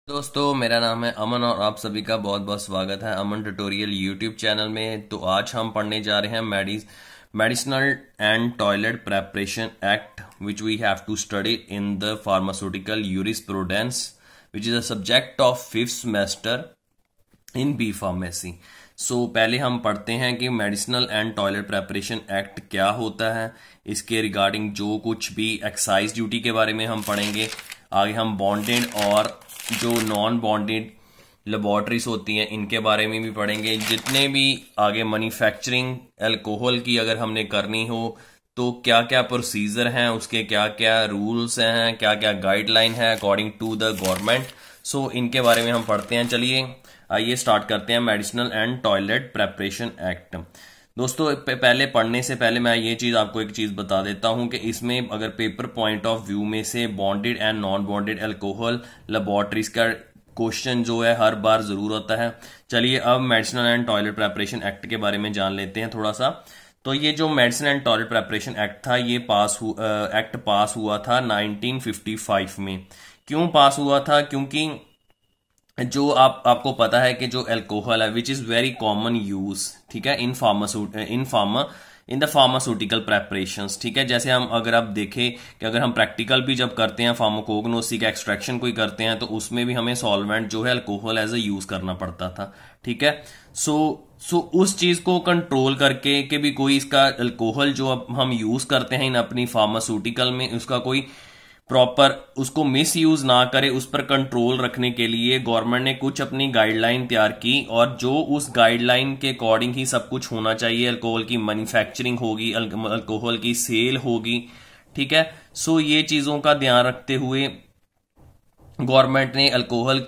दोस्तों, मेरा नाम है अमन और आप सभी का बहुत बहुत स्वागत है अमन ट्यूटोरियल यूट्यूब चैनल में। तो आज हम पढ़ने जा रहे हैं medicinal and toilet preparation act which we have to study in the pharmaceutical jurisprudence which is a subject of 5th semester in B pharmacy. So पहले हम पढ़ते हैं कि medicinal and toilet preparation act क्या होता है। इसके रिगार्डिंग जो कुछ भी एक्साइज ड्यूटी के बारे में हम पढ़ेंगे। आगे हम बॉन्डेड और जो नॉन बॉन्डेड लेबोरेटरीज होती हैं इनके बारे में भी पढ़ेंगे। जितने भी आगे मैन्युफैक्चरिंग अल्कोहल की अगर हमने करनी हो तो क्या क्या प्रोसीजर हैं, उसके क्या क्या रूल्स हैं, क्या क्या गाइडलाइन है अकॉर्डिंग टू द गवर्नमेंट। सो इनके बारे में हम पढ़ते हैं। चलिए आइए स्टार्ट करते हैं medicinal and toilet preparation act. दोस्तों, पहले पढ़ने से पहले मैं ये चीज आपको एक चीज बता देता हूं कि इसमें अगर पेपर पॉइंट ऑफ व्यू में से bonded and non bonded alcohol laboratories का क्वेश्चन जो है हर बार जरूर होता है। चलिए अब medicinal and toilet preparation act के बारे में जान लेते हैं थोड़ा सा। तो ये जो medicine and toilet preparation act था ये एक्ट पास हुआ था 1955 में। क्यों पास हुआ था? क्योंकि जो आपको पता है कि जो अल्कोहल है which is very common use, ठीक है, इन द फार्मास्यूटिकल प्रेपरेशंस, ठीक है। जैसे हम अगर आप देखें कि अगर हम प्रैक्टिकल भी जब करते हैं फार्माकोग्नोसी का एक्सट्रैक्शन कोई करते हैं तो उसमें भी हमें सॉल्वेंट जो है अल्कोहल एज अ यूज करना पड़ता था, ठीक है। सो उस चीज को कंट्रोल करके कि भी कोई इसका अल्कोहल जो अब हम यूज करते हैं इन अपनी फार्मास्यूटिकल में उसका कोई प्रॉपर उसको मिस यूज ना करे, उस पर कंट्रोल रखने के लिए गवर्नमेंट ने कुछ अपनी गाइडलाइन तैयार की और जो उस गाइडलाइन के अकॉर्डिंग ही सब कुछ होना चाहिए। अल्कोहल की मैन्युफैक्चरिंग होगी, अल्कोहल की सेल होगी, ठीक है। सो ये चीजों का ध्यान रखते हुए गवर्नमेंट ने अल्कोहल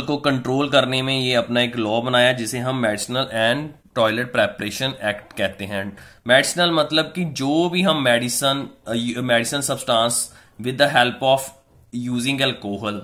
को कंट्रोल करने में ये अपना एक लॉ बनाया जिसे हम medicinal and toilet preparation act कहते हैं। मेडिसिनल मतलब कि जो भी हम medicine substance with the help of using alcohol,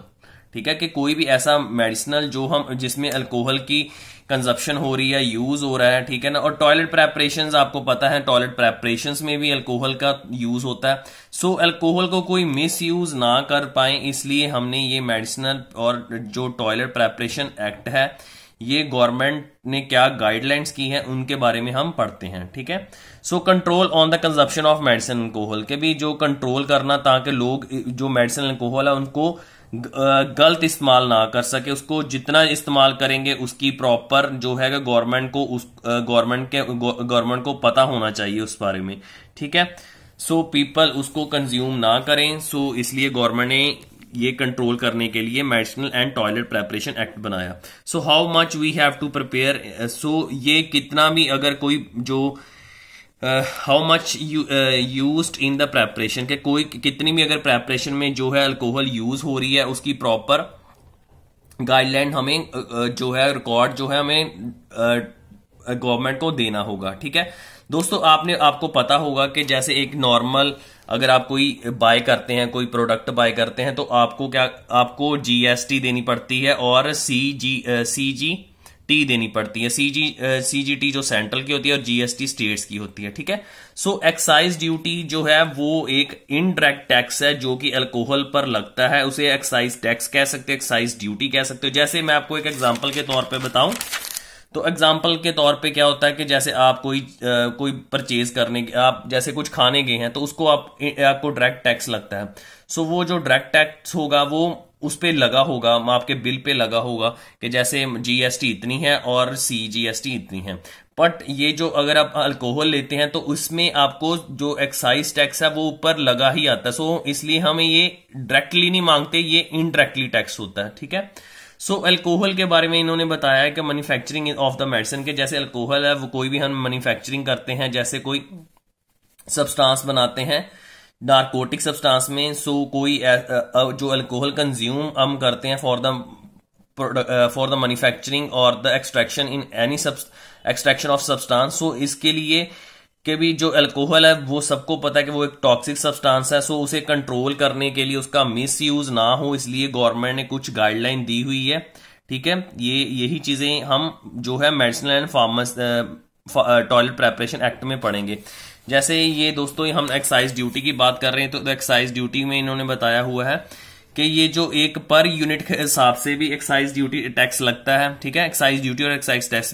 ठीक है, कि कोई भी ऐसा मेडिसिनल जो हम जिसमें अल्कोहल की कंजप्शन हो रही है, यूज हो रहा है, ठीक है ना। और टॉयलेट प्रेपरेशंस आपको पता है, टॉयलेट प्रेपरेशंस में भी अल्कोहल का यूज होता है। सो अल्कोहल को कोई मिस यूज ना कर पाए इसलिए हमने ये मेडिसिनल और जो टॉयलेट प्रेपरेशन एक्ट है ये गवर्नमेंट ने क्या गाइडलाइंस की है उनके बारे में हम पढ़ते हैं, ठीक है। So control on the consumption of medicine alcohol के भी जो कंट्रोल करना ताकि लोग जो मेडिसिन अल्कोहल है उनको गलत इस्तेमाल ना कर सके, उसको जितना इस्तेमाल करेंगे उसकी प्रॉपर जो है गवर्नमेंट को पता होना चाहिए उस बारे में, ठीक है। सो पीपल उसको कंज्यूम ना करें। सो इसलिए गवर्नमेंट ने ये कंट्रोल करने के लिए medicinal and toilet preparation act बनाया। So how much we have to prepare, so ये कितना भी अगर कोई जो how much used in the preparation के कोई कितनी भी अगर प्रेपरेशन में जो है अल्कोहल यूज हो रही है उसकी प्रॉपर गाइडलाइन हमें जो है रिकॉर्ड जो है हमें गवर्नमेंट को देना होगा, ठीक है। दोस्तों, आपको पता होगा कि जैसे एक नॉर्मल अगर आप कोई बाय करते हैं, कोई प्रोडक्ट बाय करते हैं तो आपको जीएसटी देनी पड़ती है और सीजीटी देनी पड़ती है। सीजीटी जो सेंट्रल की होती है और जीएसटी स्टेट्स की होती है, ठीक है। सो एक्साइज ड्यूटी जो है वो एक इनडायरेक्ट टैक्स है जो कि अल्कोहल पर लगता है, उसे एक्साइज टैक्स कह सकते हो, एक्साइज ड्यूटी कह सकते हो। जैसे मैं आपको एक एग्जांपल के तौर पे बताऊं तो एग्जाम्पल के तौर पे क्या होता है कि जैसे आप कोई परचेज करने आप जैसे कुछ खाने गए हैं तो उसको आपको डायरेक्ट टैक्स लगता है। सो वो जो डायरेक्ट टैक्स होगा वो उस पे लगा होगा, आपके बिल पे लगा होगा कि जैसे जीएसटी इतनी है और सीजीएसटी इतनी है। बट ये जो अगर आप अल्कोहल लेते हैं तो उसमें आपको जो एक्साइज टैक्स है वो ऊपर लगा ही आता है। सो इसलिए हमें ये डायरेक्टली नहीं मांगते, ये इनडायरेक्टली टैक्स होता है, ठीक है। सो अल्कोहल के बारे में इन्होंने बताया है कि मैन्युफैक्चरिंग ऑफ द मेडिसिन के जैसे अल्कोहल है वो कोई भी हम मैन्युफैक्चरिंग करते हैं, जैसे कोई सब्सटेंस बनाते हैं नारकोटिक सब्सटेंस में। सो कोई जो अल्कोहल कंज्यूम हम करते हैं फॉर द मैन्युफैक्चरिंग और the extraction in any extraction of substance. So इसके लिए कि भी जो अल्कोहल है वो सबको पता है कि वो एक टॉक्सिक सब्सटेंस है। सो उसे कंट्रोल करने के लिए उसका मिस यूज ना हो इसलिए गवर्नमेंट ने कुछ गाइडलाइन दी हुई है, ठीक है। यही चीजें हम जो है medicinal and toilet preparation act में पढ़ेंगे। जैसे ये दोस्तों हम एक्साइज ड्यूटी की बात कर रहे हैं तो एक्साइज ड्यूटी में इन्होंने बताया हुआ है कि ये जो एक पर यूनिट के हिसाब से भी एक्साइज ड्यूटी टैक्स लगता है, ठीक है। एक्साइज ड्यूटी और एक्साइज टैक्स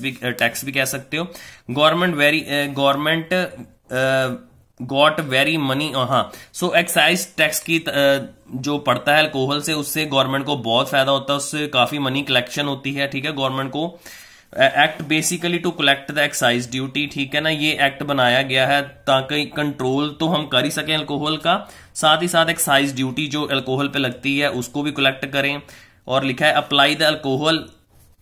भी कह सकते हो। गवर्नमेंट गॉट वेरी मनी, हाँ, सो एक्साइज टैक्स की जो पड़ता है अल्कोहल से, उससे गवर्नमेंट को बहुत फायदा होता है, उससे काफी मनी कलेक्शन होती है, ठीक है। गवर्नमेंट को act basically to collect the excise duty, ठीक है ना। ये एक्ट बनाया गया है ताकि कंट्रोल तो हम कर ही सकें अल्कोहल का, साथ ही साथ एक्साइज ड्यूटी जो अल्कोहल पे लगती है उसको भी कलेक्ट करें। और लिखा है apply the alcohol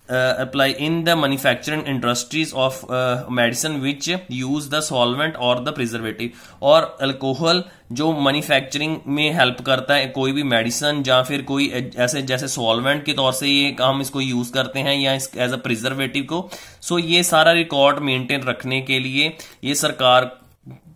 apply in the manufacturing industries of medicine which use the solvent or the preservative। और अल्कोहल जो मैन्युफैक्चरिंग में हेल्प करता है, कोई भी मेडिसिन या फिर कोई ऐसे जैसे सॉल्वेंट के तौर से ये हम इसको यूज करते हैं या एज अ प्रिजर्वेटिव को। सो ये सारा रिकॉर्ड मेंटेन रखने के लिए ये सरकार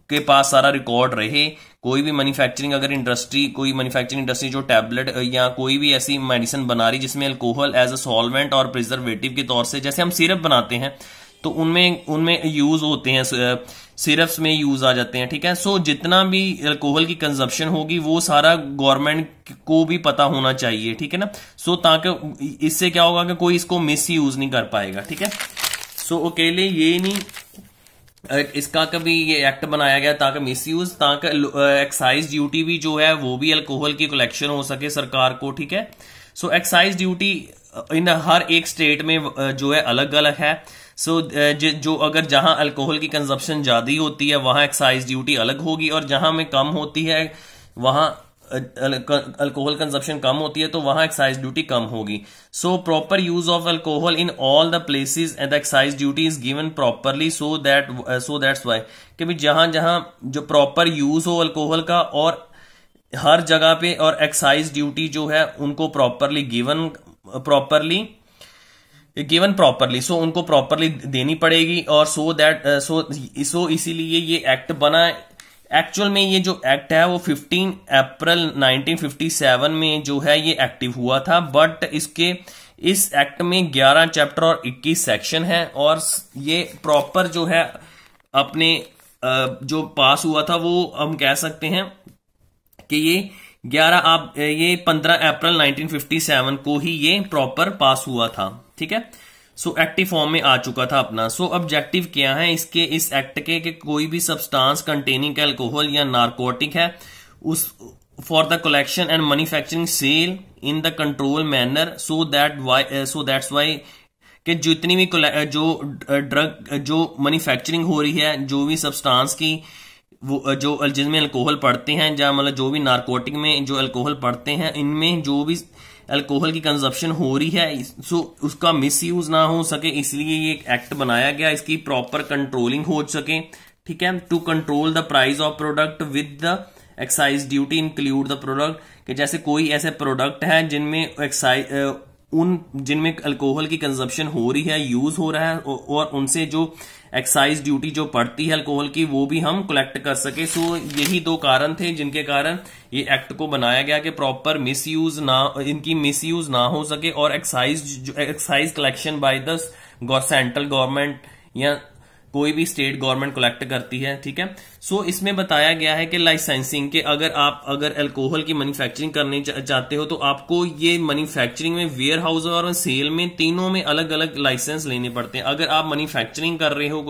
के पास सारा रिकॉर्ड रहे। कोई भी मैन्युफैक्चरिंग अगर इंडस्ट्री, कोई मैन्युफैक्चरिंग इंडस्ट्री जो टैबलेट या कोई भी ऐसी मेडिसिन बना रही जिसमें अल्कोहल एज अ सॉल्वेंट और प्रिजर्वेटिव के तौर से, जैसे हम सिरप बनाते हैं तो उनमें यूज होते हैं, सिरप्स में यूज आ जाते हैं, ठीक है। सो जितना भी अल्कोहल की कंजप्शन होगी वो सारा गवर्नमेंट को भी पता होना चाहिए, ठीक है ना। सो ताकि इससे क्या होगा कि कोई इसको मिस यूज नहीं कर पाएगा, ठीक है। सो अकेले ये नहीं, इसका कभी ये एक्ट बनाया गया ताकि मिसयूज, ताकि एक्साइज ड्यूटी भी जो है वो भी अल्कोहल की कलेक्शन हो सके सरकार को, ठीक है। सो एक्साइज ड्यूटी इन हर एक स्टेट में जो है अलग अलग है। सो जो अगर जहां अल्कोहल की कंजप्शन ज्यादा होती है वहां एक्साइज ड्यूटी अलग होगी, और जहां में कम होती है वहां अल्कोहल कंजप्शन कम होती है तो वहां एक्साइज ड्यूटी कम होगी। So proper use of alcohol in all the places and the excise duty is given properly, so that's why कि भी जहां जहां जो प्रॉपर यूज हो अल्कोहल का और हर जगह पे, और एक्साइज ड्यूटी जो है उनको गिवन प्रॉपरली, सो उनको प्रॉपरली देनी पड़ेगी। और सो इसीलिए ये एक्ट बना। एक्चुअल में ये जो एक्ट है वो 15 अप्रैल 1957 में जो है ये एक्टिव हुआ था, बट इस एक्ट में 11 चैप्टर और 21 सेक्शन है, और ये प्रॉपर जो है अपने जो पास हुआ था वो हम कह सकते हैं कि ये 15 अप्रैल 1957 को ही ये प्रॉपर पास हुआ था, ठीक है। सो एक्टिव फॉर्म में आ चुका था अपना। सो ऑब्जेक्टिव क्या है इसके, इस एक्ट के कि कोई भी सब्सटेंस कंटेनिंग अल्कोहल या नारकोटिक है उस for the collection and manufacturing sale in the control manner, so that's why कि जितनी भी जो ड्रग जो मैन्युफैक्चरिंग हो रही है, जो भी सब्सटेंस की वो जो जिसमें अल्कोहल पड़ते हैं, या मतलब जो भी नारकोटिक में जो अल्कोहल पड़ते हैं, इनमें जो भी अल्कोहल की कंजप्शन हो रही है, सो उसका मिसयूज ना हो सके, इसलिए ये एक एक्ट बनाया गया, इसकी प्रॉपर कंट्रोलिंग हो सके, ठीक है। To control the price of product with the excise duty include the product, कि जैसे कोई ऐसे प्रोडक्ट है जिनमें अल्कोहल की कंजप्शन हो रही है, यूज हो रहा है, और उनसे जो एक्साइज ड्यूटी जो पड़ती है अल्कोहल की वो भी हम कलेक्ट कर सके। सो यही दो कारण थे जिनके कारण ये एक्ट को बनाया गया कि प्रॉपर इनकी मिसयूज ना हो सके, और excise collection by the central government या कोई भी स्टेट गवर्नमेंट कलेक्ट करती है, ठीक है। सो इसमें बताया गया है कि लाइसेंसिंग के अगर अल्कोहल की मैन्युफैक्चरिंग करनी चाहते हो तो आपको ये मैन्युफैक्चरिंग में, वेयर हाउस और सेल में, तीनों में अलग अलग लाइसेंस लेने पड़ते हैं। अगर आप मैन्युफैक्चरिंग कर रहे हो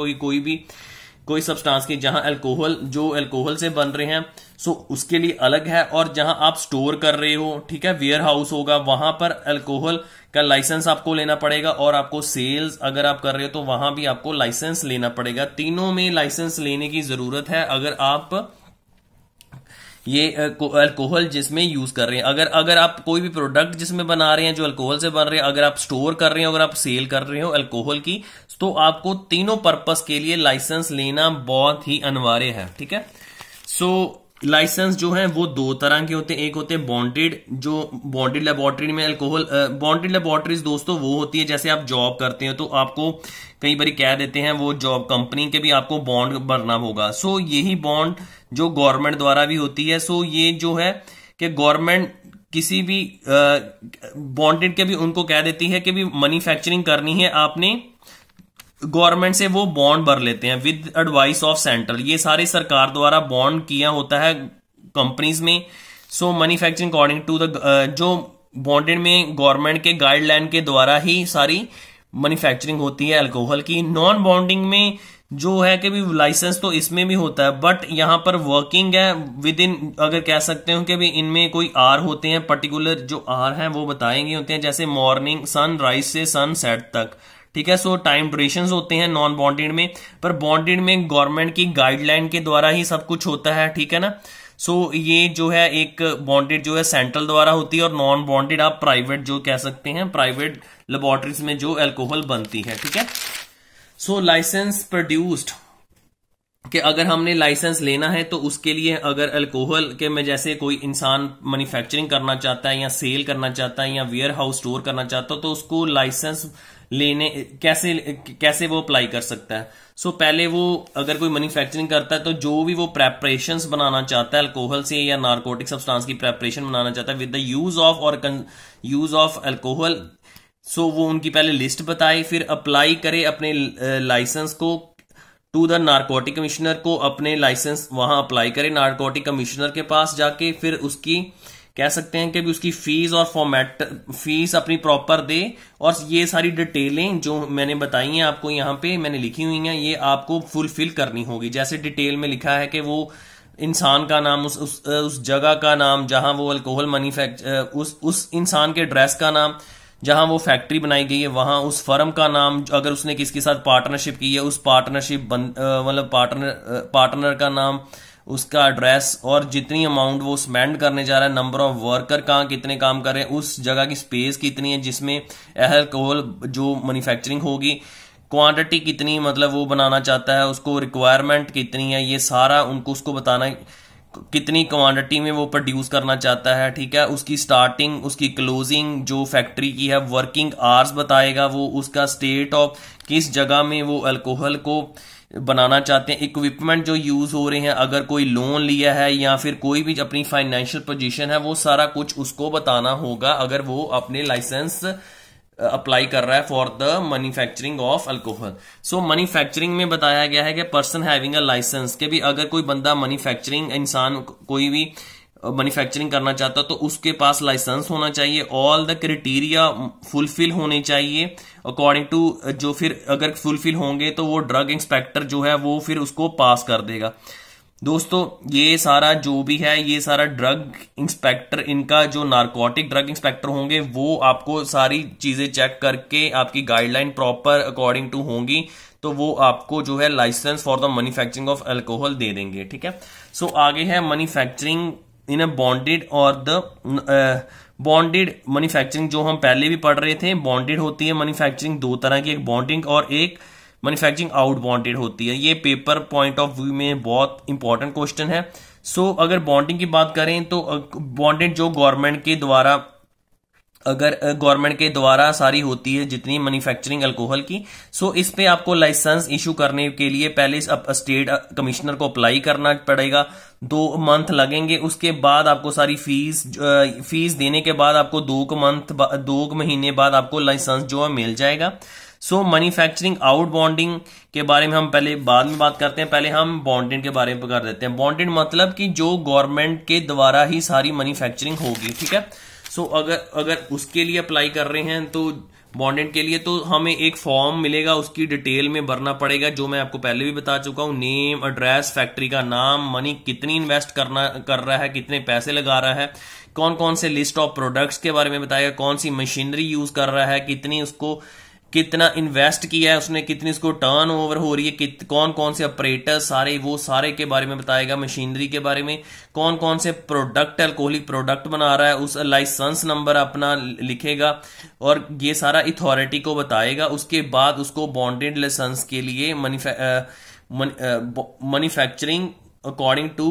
कोई सब्सटेंस की जहां अल्कोहल से बन रहे हैं, सो उसके लिए अलग है, और जहां आप स्टोर कर रहे हो, ठीक है, वेयर हाउस होगा, वहां पर अल्कोहल का लाइसेंस आपको लेना पड़ेगा, और आपको सेल्स अगर आप कर रहे हो तो वहां भी आपको लाइसेंस लेना पड़ेगा। तीनों में लाइसेंस लेने की जरूरत है अगर आप ये अल्कोहल जिसमें यूज कर रहे हैं। अगर आप कोई भी प्रोडक्ट जिसमें बना रहे हैं जो अल्कोहल से बन रहे हैं, अगर आप स्टोर कर रहे हो, अगर आप सेल कर रहे हो अल्कोहल की, तो आपको तीनों पर्पस के लिए लाइसेंस लेना बहुत ही अनिवार्य है, ठीक है। सो लाइसेंस जो है वो दो तरह के होते हैं। एक होते हैं बॉन्डेड लेबोरेटरी में अल्कोहल, बॉन्डेड लेबोरेटरीज दोस्तों वो होती है जैसे आप जॉब करते हो तो आपको कई बार कह देते हैं वो जॉब कंपनी के भी आपको बॉन्ड भरना होगा। सो यही बॉन्ड जो गवर्नमेंट द्वारा भी होती है। सो ये जो है कि गवर्नमेंट किसी भी बॉन्डेड के भी उनको कह देती है कि भी मैन्युफैक्चरिंग करनी है आपने, गवर्नमेंट से वो बॉन्ड भर लेते हैं विद एडवाइस ऑफ सेंट्रल। ये सारे सरकार द्वारा बॉन्ड किया होता है कंपनीज में, so manufacturing according to the जो बॉन्डेड में गवर्नमेंट के गाइडलाइन के द्वारा ही सारी मैन्युफैक्चरिंग होती है अल्कोहल की। नॉन बॉन्डिंग में जो है कि भी लाइसेंस तो इसमें भी होता है, बट यहां पर वर्किंग है विद इन, अगर कह सकते हो कि भी इनमें कोई आर होते हैं, पर्टिकुलर जो आर हैं वो बताएंगे होते हैं, जैसे मॉर्निंग सन राइज से सन सेट तक, ठीक है। सो टाइम ड्यूरेशंस होते हैं नॉन बॉन्डेड में, पर बॉन्डेड में गवर्नमेंट की गाइडलाइन के द्वारा ही सब कुछ होता है, ठीक है ना। सो ये जो है एक बॉन्डेड जो है सेंट्रल द्वारा होती है, और नॉन बॉन्डेड आप प्राइवेट जो कह सकते हैं, प्राइवेट लेबोरेटरीज में जो अल्कोहल बनती है, ठीक है। सो लाइसेंस प्रोड्यूस्ड कि अगर हमने लाइसेंस लेना है तो उसके लिए अगर अल्कोहल के में जैसे कोई इंसान मैन्युफैक्चरिंग करना चाहता है या सेल करना चाहता है या वेयर हाउस स्टोर करना चाहता है, तो उसको लाइसेंस लेने कैसे वो अप्लाई कर सकता है। सो पहले वो अगर कोई मैन्युफैक्चरिंग करता है तो जो भी वो प्रेपरेशंस बनाना चाहता है अल्कोहल से या नार्कोटिक सब्सटेंस की प्रेपरेशन बनाना चाहता है विद द यूज ऑफ और यूज ऑफ अल्कोहल, सो वो उनकी पहले लिस्ट बताए, फिर अप्लाई करे अपने लाइसेंस को टू द नार्कोटिक कमिश्नर को, अपने लाइसेंस वहां अप्लाई करे नार्कोटिक कमिश्नर के पास जाके, फिर उसकी कह सकते हैं कि भी उसकी फीस और फॉर्मेट फीस अपनी प्रॉपर दे, और ये सारी डिटेलें जो मैंने बताई हैं आपको यहाँ पे मैंने लिखी हुई हैं, ये आपको फुलफिल करनी होगी। जैसे डिटेल में लिखा है कि वो इंसान का नाम, उस जगह का नाम जहां वो अल्कोहल मैन्युफैक्चर, उस इंसान के ड्रेस का नाम जहां वो फैक्ट्री बनाई गई है, वहां उस फर्म का नाम, अगर उसने किसके साथ पार्टनरशिप की है उस पार्टनरशिप मतलब पार्टनर का नाम, उसका एड्रेस, और जितनी अमाउंट वो स्पेंड करने जा रहा है, नंबर ऑफ वर्कर कहाँ कितने काम कर रहे हैं, उस जगह की स्पेस कितनी है जिसमें अल्कोहल जो मैन्युफैक्चरिंग होगी, क्वांटिटी कितनी मतलब वो बनाना चाहता है, उसको रिक्वायरमेंट कितनी है, ये सारा उनको उसको बताना है, कितनी क्वांटिटी में वो प्रोड्यूस करना चाहता है, ठीक है। उसकी स्टार्टिंग, उसकी क्लोजिंग जो फैक्ट्री की है, वर्किंग आवर्स बताएगा वो, उसका स्टेट ऑफ किस जगह में वो अल्कोहल को बनाना चाहते हैं, इक्विपमेंट जो यूज हो रहे हैं, अगर कोई लोन लिया है या फिर कोई भी अपनी फाइनेंशियल पोजीशन है, वो सारा कुछ उसको बताना होगा अगर वो अपने लाइसेंस अप्लाई कर रहा है for the manufacturing of alcohol. So manufacturing में बताया गया है कि पर्सन हैविंग अ लाइसेंस, के भी अगर कोई बंदा मैन्युफैक्चरिंग इंसान कोई भी मैन्युफैक्चरिंग करना चाहता तो उसके पास लाइसेंस होना चाहिए, ऑल द क्राइटेरिया फुलफिल होने चाहिए अकॉर्डिंग टू, जो फिर अगर फुलफिल होंगे तो वो ड्रग इंस्पेक्टर जो है वो फिर उसको पास कर देगा। दोस्तों ये सारा जो भी है, ये सारा ड्रग इंस्पेक्टर, इनका जो नार्कोटिक ड्रग इंस्पेक्टर होंगे वो आपको सारी चीजें चेक करके आपकी गाइडलाइन प्रॉपर अकॉर्डिंग टू होंगी तो वो आपको जो है licence for the manufacturing of alcohol दे देंगे, ठीक है। सो आगे है मैन्युफैक्चरिंग इन अ बॉन्डेड और द बॉन्डेड मैन्युफैक्चरिंग, जो हम पहले भी पढ़ रहे थे। बॉन्डेड होती है मैन्युफैक्चरिंग दो तरह की, एक बॉन्डिंग और एक मैन्युफैक्चरिंग आउट बॉन्डेड होती है। ये पेपर पॉइंट ऑफ व्यू में बहुत इंपॉर्टेंट क्वेश्चन है। सो अगर बॉन्डिंग की बात करें तो बॉन्डेड जो गवर्नमेंट के द्वारा, अगर गवर्नमेंट के द्वारा सारी होती है जितनी मैन्युफैक्चरिंग अल्कोहल की, सो इस पे आपको लाइसेंस इशू करने के लिए पहले स्टेट कमिश्नर को अप्लाई करना पड़ेगा, 2 मंथ लगेंगे। उसके बाद आपको सारी फीस देने के बाद आपको 2 महीने बाद आपको लाइसेंस जो है मिल जाएगा। सो मैन्युफैक्चरिंग आउट बॉन्डिंग के बारे में हम पहले बाद में बात करते हैं, पहले हम बॉन्डेड के बारे में कर देते हैं। बॉन्डेड मतलब कि जो गवर्नमेंट के द्वारा ही सारी मैन्युफैक्चरिंग होगी, ठीक है। सो अगर उसके लिए अप्लाई कर रहे हैं तो बॉन्डेड के लिए, तो हमें एक फॉर्म मिलेगा, उसकी डिटेल में भरना पड़ेगा, जो मैं आपको पहले भी बता चुका हूं। नेम, एड्रेस, फैक्ट्री का नाम, मनी कितनी इन्वेस्ट कर रहा है, कितने पैसे लगा रहा है, कौन कौन से लिस्ट ऑफ प्रोडक्ट्स के बारे में बताएगा, कौन सी मशीनरी यूज कर रहा है, कितना इन्वेस्ट किया है उसने, कितनी उसको टर्न ओवर हो रही है, कौन कौन से ऑपरेटर, वो सारे के बारे में बताएगा। मशीनरी के बारे में, कौन कौन से प्रोडक्ट अल्कोहलिक प्रोडक्ट बना रहा है, उस लाइसेंस नंबर अपना लिखेगा और ये सारा अथॉरिटी को बताएगा। उसके बाद उसको बॉन्डेड लाइसेंस के लिए मैन्युफैक्चरिंग अकॉर्डिंग टू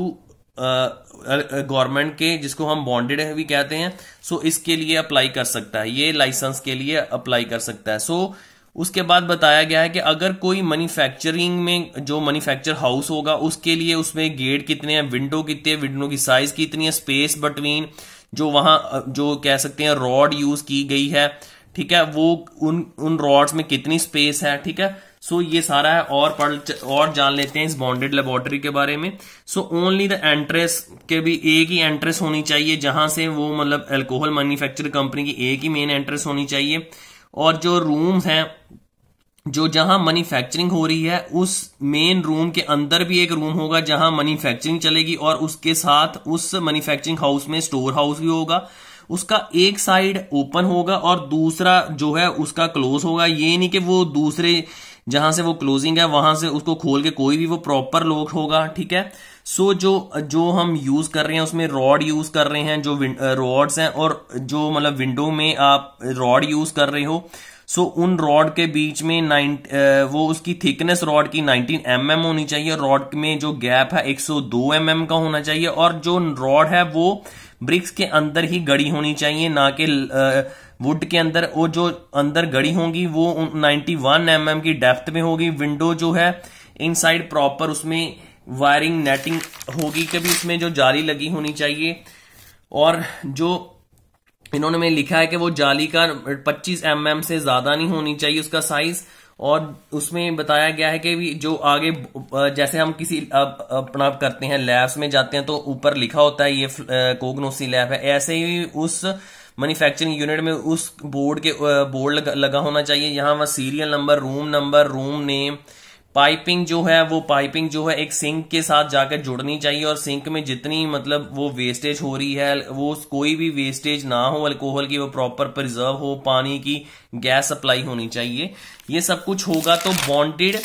गवर्नमेंट के, जिसको हम बॉन्डेड भी कहते हैं, सो इसके लिए अप्लाई कर सकता है, ये लाइसेंस के लिए अप्लाई कर सकता है। सो उसके बाद बताया गया है कि अगर कोई मैन्युफैक्चरिंग में जो मैन्युफैक्चर हाउस होगा उसके लिए उसमें गेट कितने हैं, विंडो कितने हैं, विंडो की साइज कितनी है, स्पेस बिटवीन जो वहां जो कह सकते हैं रॉड यूज की गई है, ठीक है, वो उन रॉड्स में कितनी स्पेस है, ठीक है। सो ये सारा है, और जान लेते हैं इस बॉन्डेड लेबोरेटरी के बारे में। सो ओनली द एंट्रेंस के भी एक ही एंट्रेंस होनी चाहिए, जहां से वो मतलब अल्कोहल मैन्युफैक्चर कंपनी की एक ही मेन एंट्रेंस होनी चाहिए। और जो रूम्स हैं जो जहां मैन्युफैक्चरिंग हो रही है, उस मेन रूम के अंदर भी एक रूम होगा जहां मैन्युफैक्चरिंग चलेगी, और उसके साथ उस मैन्युफैक्चरिंग हाउस में स्टोर हाउस भी होगा। उसका एक साइड ओपन होगा और दूसरा जो है उसका क्लोज होगा। ये नहीं कि वो दूसरे जहां से वो क्लोजिंग है वहां से उसको खोल के कोई भी वो प्रॉपर लॉक होगा, ठीक है। सो जो हम यूज कर रहे हैं उसमें रॉड यूज कर रहे हैं, जो रॉड्स हैं, और जो मतलब विंडो में आप रॉड यूज कर रहे हो, सो उन रॉड के बीच में वो उसकी थिकनेस रॉड की 19 mm होनी चाहिए। रॉड में जो गैप है 102 mm का होना चाहिए, और जो रॉड है वो ब्रिक्स के अंदर ही गड़ी होनी चाहिए, ना कि वुड के अंदर। वो जो अंदर गड़ी होंगी वो 91 mm की डेप्थ में होगी। विंडो जो है इनसाइड प्रॉपर उसमें वायरिंग नेटिंग होगी, कभी उसमें जो जाली लगी होनी चाहिए। और जो इन्होंने में लिखा है कि वो जाली का 25 mm से ज्यादा नहीं होनी चाहिए उसका साइज। और उसमें बताया गया है कि जो आगे जैसे हम किसी अपना करते हैं लैब्स में जाते हैं तो ऊपर लिखा होता है ये कोगनोसी लैब है, ऐसे ही उस मैन्युफैक्चरिंग यूनिट में उस बोर्ड लगा होना चाहिए। यहाँ वह serial number, room name, piping जो है एक सिंक के साथ जाकर जुड़नी चाहिए, और सिंक में जितनी मतलब वो वेस्टेज हो रही है वो कोई भी वेस्टेज ना हो अल्कोहल की, वो प्रॉपर प्रिजर्व हो। पानी की गैस सप्लाई होनी चाहिए। ये सब कुछ होगा तो बॉन्डेड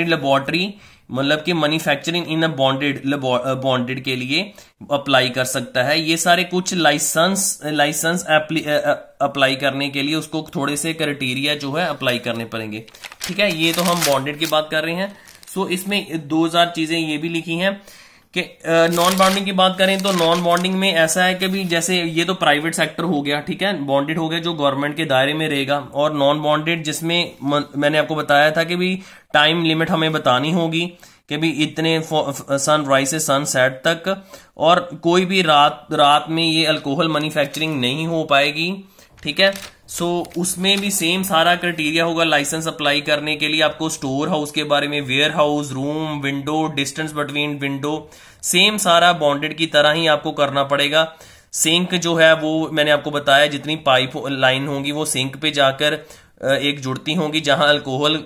लेबोरेटरी मतलब कि मैन्युफैक्चरिंग इन अ बॉन्डेड के लिए अप्लाई कर सकता है। ये सारे कुछ लाइसेंस अप्लाई करने के लिए उसको थोड़े से क्राइटेरिया जो है अप्लाई करने पड़ेंगे, ठीक है। ये तो हम बॉन्डेड की बात कर रहे हैं। सो इसमें 2000 चीजें ये भी लिखी हैं कि नॉन बॉन्डिंग की बात करें तो नॉन बॉन्डिंग में ऐसा है कि भी जैसे ये तो प्राइवेट सेक्टर हो गया, ठीक है। बॉन्डेड हो गया जो गवर्नमेंट के दायरे में रहेगा, और नॉन बॉन्डेड जिसमें मैंने आपको बताया था कि भी टाइम लिमिट हमें बतानी होगी कि भी इतने सनराइज से सनसेट तक, और कोई भी रात में ये अल्कोहल मैन्युफैक्चरिंग नहीं हो पाएगी, ठीक है। सो उसमें भी सेम सारा क्राइटेरिया होगा लाइसेंस अप्लाई करने के लिए। आपको स्टोर हाउस के बारे में, warehouse, room, window, distance between window, same सारा बॉन्डेड की तरह ही आपको करना पड़ेगा। सिंक जो है वो मैंने आपको बताया, जितनी पाइप लाइन होंगी वो सिंक पे जाकर एक जुड़ती होंगी, जहां अल्कोहल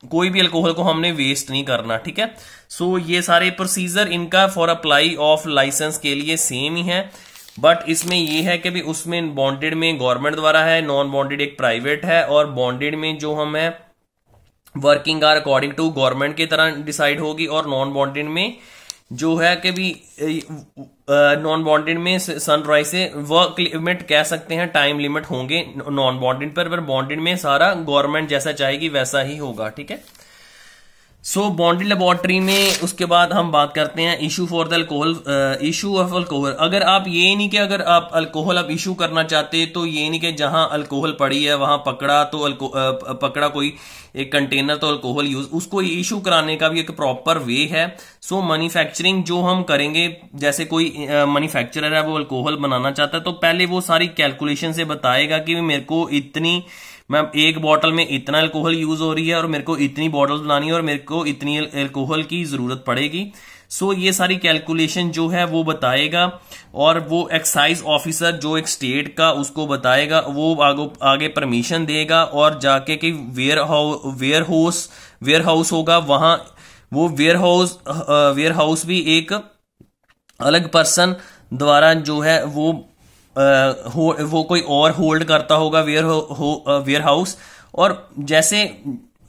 कोई भी अल्कोहल को हमने वेस्ट नहीं करना, ठीक है। सो ये सारे प्रोसीजर इनका फॉर अप्लाई ऑफ लाइसेंस के लिए सेम ही है, बट इसमें ये है कि भी उसमें बॉन्डेड में गवर्नमेंट द्वारा है, नॉन बॉन्डेड एक प्राइवेट है, और बॉन्डेड में जो हम है working are according to government की तरह डिसाइड होगी, और नॉन बॉन्डेड में जो है कि भी नॉन बॉन्डेड में सनराइज से वर्क लिमिट कह सकते हैं, टाइम लिमिट होंगे नॉन बॉन्डेड पर बॉन्डेड में सारा गवर्नमेंट जैसा चाहेगी वैसा ही होगा, ठीक है। सो बॉन्डेड लेबोरेटरी में उसके बाद हम बात करते हैं issue for the alcohol, issue of alcohol. अगर आप ये नहीं कि अगर आप अल्कोहल आप इशू करना चाहते तो ये नहीं कि जहां अल्कोहल पड़ी है वहां पकड़ा कोई एक कंटेनर तो अल्कोहल यूज, उसको इशू कराने का भी एक प्रॉपर वे है। सो मैन्युफैक्चरिंग जो हम करेंगे, जैसे कोई मैन्युफैक्चरर है वो अल्कोहल बनाना चाहता है तो पहले वो सारी कैलकुलेशन से बताएगा कि मेरे को मैं एक बॉटल में इतना अल्कोहल यूज हो रही है और मेरे को इतनी बॉटल बनानी है और मेरे को इतनी अल्कोहल की जरूरत पड़ेगी। सो ये सारी कैलकुलेशन जो है वो बताएगा, और वो एक्साइज ऑफिसर जो एक स्टेट का उसको बताएगा, वो आगे परमिशन देगा, और जाके कि वेयर हाउस होगा वहां वो वेयर हाउस भी एक अलग पर्सन द्वारा जो है वो कोई और होल्ड करता होगा वेयर हाउस। और जैसे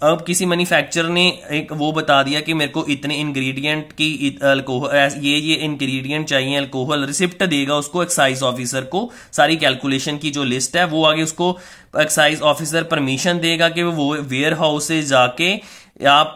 अब किसी मैन्युफैक्चरर ने एक वो बता दिया कि मेरे को इतने इंग्रेडिएंट की अल्कोहल ये इंग्रेडिएंट चाहिए, अल्कोहल रिसिप्ट देगा उसको एक्साइज ऑफिसर को, सारी कैलकुलेशन की जो लिस्ट है वो आगे उसको एक्साइज ऑफिसर परमिशन देगा कि वो वेयर हाउस से जाके आप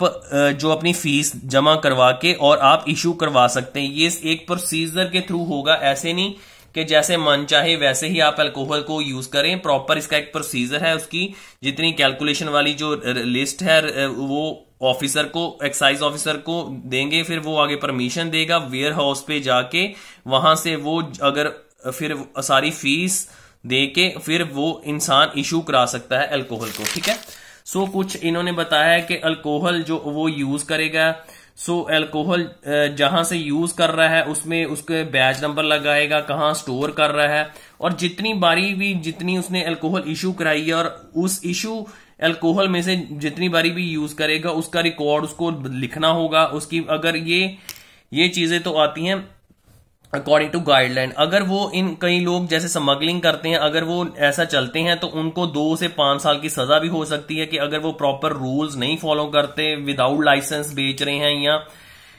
जो अपनी फीस जमा करवा के और आप इशू करवा सकते हैं। ये एक प्रोसीजर के थ्रू होगा, ऐसे नहीं कि जैसे मन चाहे वैसे ही आप अल्कोहल को यूज करें। प्रॉपर इसका एक प्रोसीजर है, उसकी जितनी कैलकुलेशन वाली जो लिस्ट है वो ऑफिसर को, एक्साइज ऑफिसर को देंगे, फिर वो आगे परमिशन देगा वेयर हाउस पे जाके, वहां से वो अगर फिर सारी फीस दे के फिर वो इंसान इशू करा सकता है अल्कोहल को, ठीक है। सो कुछ इन्होंने बताया है कि अल्कोहल जो वो यूज करेगा, सो अल्कोहल जहां से यूज कर रहा है उसमें उसके बैच नंबर लगाएगा, कहाँ स्टोर कर रहा है, और जितनी बारी भी जितनी उसने अल्कोहल इशू कराई है और उस इशू अल्कोहल में से जितनी बारी भी यूज करेगा उसका रिकॉर्ड उसको लिखना होगा। उसकी अगर ये चीजें तो आती हैं अकॉर्डिंग टू गाइडलाइन। अगर वो इन कई लोग जैसे स्मगलिंग करते हैं, अगर वो ऐसा चलते हैं तो उनको 2 से 5 साल की सजा भी हो सकती है कि अगर वो प्रॉपर रूल्स नहीं फॉलो करते, विदाउट लाइसेंस बेच रहे हैं या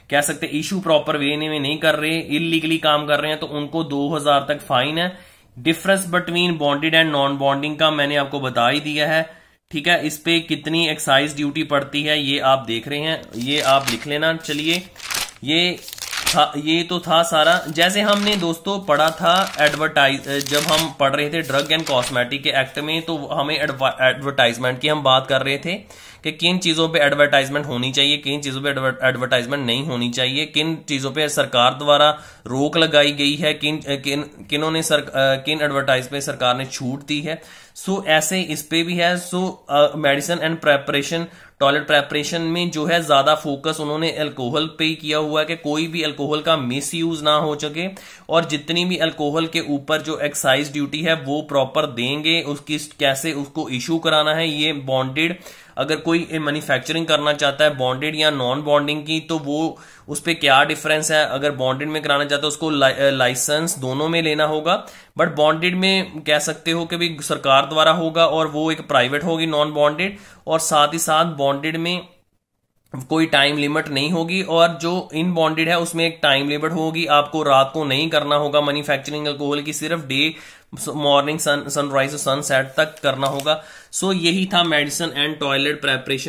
कह सकते इशू प्रॉपर वे में नहीं कर रहे, इलीगली काम कर रहे हैं, तो उनको 2000 तक फाइन है। Difference between bonded and non bonding का मैंने आपको बता ही दिया है, ठीक है। इस पे कितनी एक्साइज ड्यूटी पड़ती है ये आप देख रहे हैं, ये आप लिख लेना। चलिए ये तो था सारा। जैसे हमने दोस्तों पढ़ा था जब हम पढ़ रहे थे ड्रग एंड कॉस्मेटिक के एक्ट में, तो हमें एडवर्टाइजमेंट की हम बात कर रहे थे कि किन चीजों पे एडवर्टाइजमेंट होनी चाहिए, किन चीजों पे एडवर्टाइजमेंट नहीं होनी चाहिए, किन चीजों पे सरकार द्वारा रोक लगाई गई है, किन एडवर्टाइज पे सरकार ने छूट दी है। सो ऐसे इस पे भी है। सो medicine and preparation, toilet preparation में जो है ज्यादा फोकस उन्होंने अल्कोहल पे ही किया हुआ है कि कोई भी अल्कोहल का मिस यूज ना हो सके, और जितनी भी अल्कोहल के ऊपर जो एक्साइज ड्यूटी है वो प्रॉपर देंगे, उसकी कैसे उसको इशू कराना है। ये बॉन्डेड, अगर कोई मैन्युफैक्चरिंग करना चाहता है बॉन्डेड या नॉन बॉन्डिंग की, तो वो उस पे क्या डिफरेंस है। अगर बॉन्डेड में कराना चाहता है उसको लाइसेंस दोनों में लेना होगा, बट बॉन्डेड में कह सकते हो कि भी सरकार द्वारा होगा और वो एक प्राइवेट होगी नॉन बॉन्डेड, और साथ ही साथ बॉन्डेड में कोई टाइम लिमिट नहीं होगी, और जो इन बॉन्डेड है उसमें एक टाइम लिमिट होगी। आपको रात को नहीं करना होगा मैन्युफैक्चरिंग अल्कोहल की, सिर्फ डे मॉर्निंग सनराइज से सनसेट तक करना होगा। सो यही था मेडिसिन एंड टॉयलेट प्रेपरेशन।